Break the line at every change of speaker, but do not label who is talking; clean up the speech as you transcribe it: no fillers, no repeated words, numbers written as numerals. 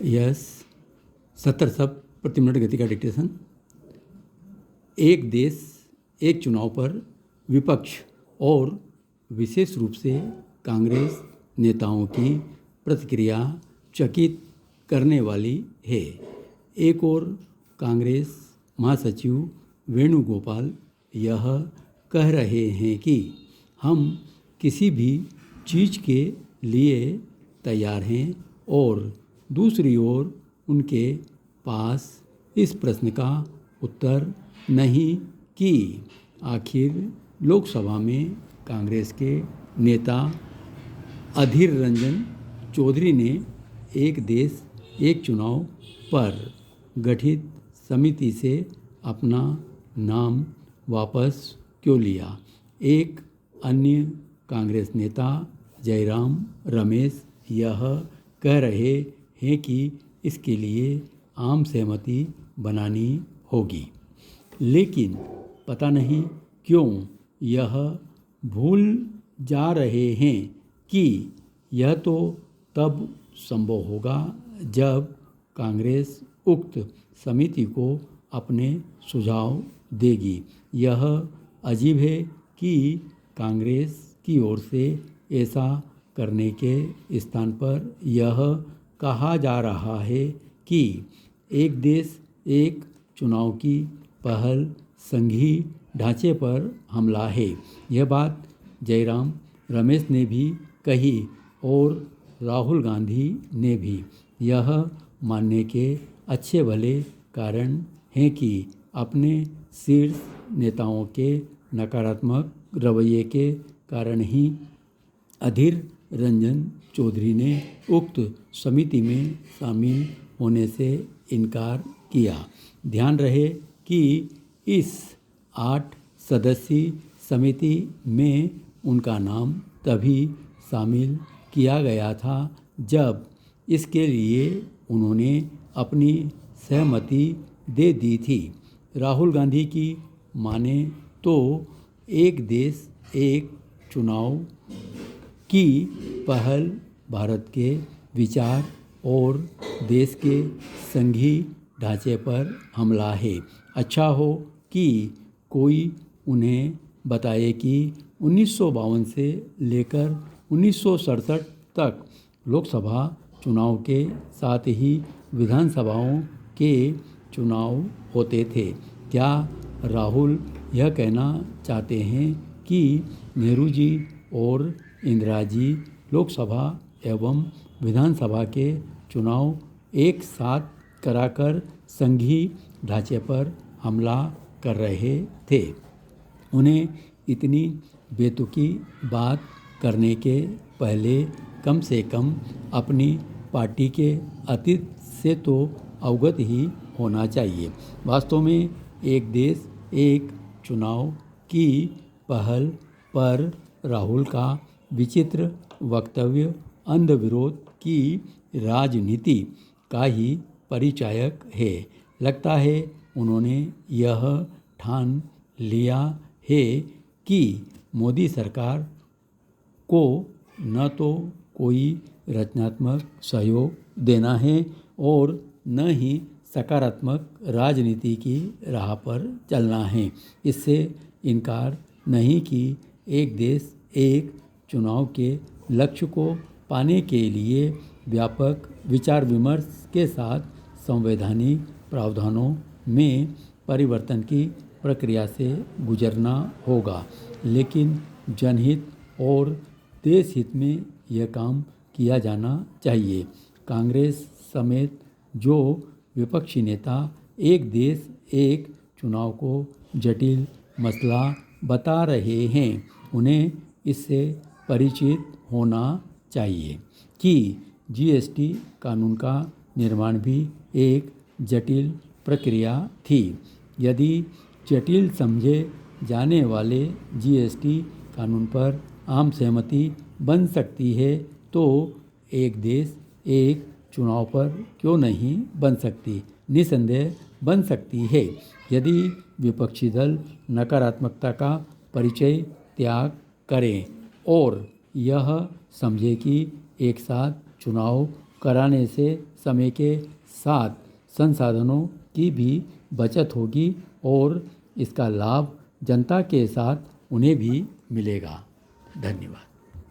Yes 70 शब्द प्रति minute गति का डिक्टेशन। एक देश एक चुनाव पर विपक्ष और विशेष रूप से कांग्रेस नेताओं की प्रतिक्रिया चकित करने वाली है। एक ओर कांग्रेस महासचिव वेणुगोपाल यह कह रहे हैं कि हम किसी भी चीज़ के लिए तैयार हैं, और दूसरी ओर उनके पास इस प्रश्न का उत्तर नहीं कि आखिर लोकसभा में कांग्रेस के नेता अधीर रंजन चौधरी ने एक देश एक चुनाव पर गठित समिति से अपना नाम वापस क्यों लिया। एक अन्य कांग्रेस नेता जयराम रमेश यह कह रहे हैं कि इसके लिए आम सहमति बनानी होगी, लेकिन पता नहीं क्यों यह भूल जा रहे हैं कि यह तो तब संभव होगा जब कांग्रेस उक्त समिति को अपने सुझाव देगी। यह अजीब है कि कांग्रेस की ओर से ऐसा करने के स्थान पर यह कहा जा रहा है कि एक देश एक चुनाव की पहल संघीय ढांचे पर हमला है। यह बात जयराम रमेश ने भी कही और राहुल गांधी ने भी। यह मानने के अच्छे भले कारण हैं कि अपने शीर्ष नेताओं के नकारात्मक रवैये के कारण ही अधीर रंजन चौधरी ने उक्त समिति में शामिल होने से इनकार किया। ध्यान रहे कि इस 8 सदस्यीय समिति में उनका नाम तभी शामिल किया गया था जब इसके लिए उन्होंने अपनी सहमति दे दी थी। राहुल गांधी की माने तो एक देश एक चुनाव की पहल भारत के विचार और देश के संघीय ढांचे पर हमला है। अच्छा हो कि कोई उन्हें बताए कि 1952 से लेकर 1967 तक लोकसभा चुनाव के साथ ही विधानसभाओं के चुनाव होते थे। क्या राहुल यह कहना चाहते हैं कि नेहरू जी और इंदिरा जी लोकसभा एवं विधानसभा के चुनाव एक साथ कराकर संघीय ढांचे पर हमला कर रहे थे? उन्हें इतनी बेतुकी बात करने के पहले कम से कम अपनी पार्टी के अतीत से तो अवगत ही होना चाहिए। वास्तव में एक देश एक चुनाव की पहल पर राहुल का विचित्र वक्तव्य अंध विरोध की राजनीति का ही परिचायक है। लगता है उन्होंने यह ठान लिया है कि मोदी सरकार को न तो कोई रचनात्मक सहयोग देना है और न ही सकारात्मक राजनीति की राह पर चलना है। इससे इनकार नहीं कि एक देश एक चुनाव के लक्ष्य को पाने के लिए व्यापक विचार विमर्श के साथ संवैधानिक प्रावधानों में परिवर्तन की प्रक्रिया से गुजरना होगा, लेकिन जनहित और देश हित में यह काम किया जाना चाहिए। कांग्रेस समेत जो विपक्षी नेता एक देश एक चुनाव को जटिल मसला बता रहे हैं, उन्हें इससे परिचित होना चाहिए कि जीएसटी कानून का निर्माण भी एक जटिल प्रक्रिया थी। यदि जटिल समझे जाने वाले जीएसटी कानून पर आम सहमति बन सकती है, तो एक देश एक चुनाव पर क्यों नहीं बन सकती? निसंदेह बन सकती है, यदि विपक्षी दल नकारात्मकता का परिचय त्याग करें और यह समझे कि एक साथ चुनाव कराने से समय के साथ संसाधनों की भी बचत होगी और इसका लाभ जनता के साथ उन्हें भी मिलेगा। धन्यवाद।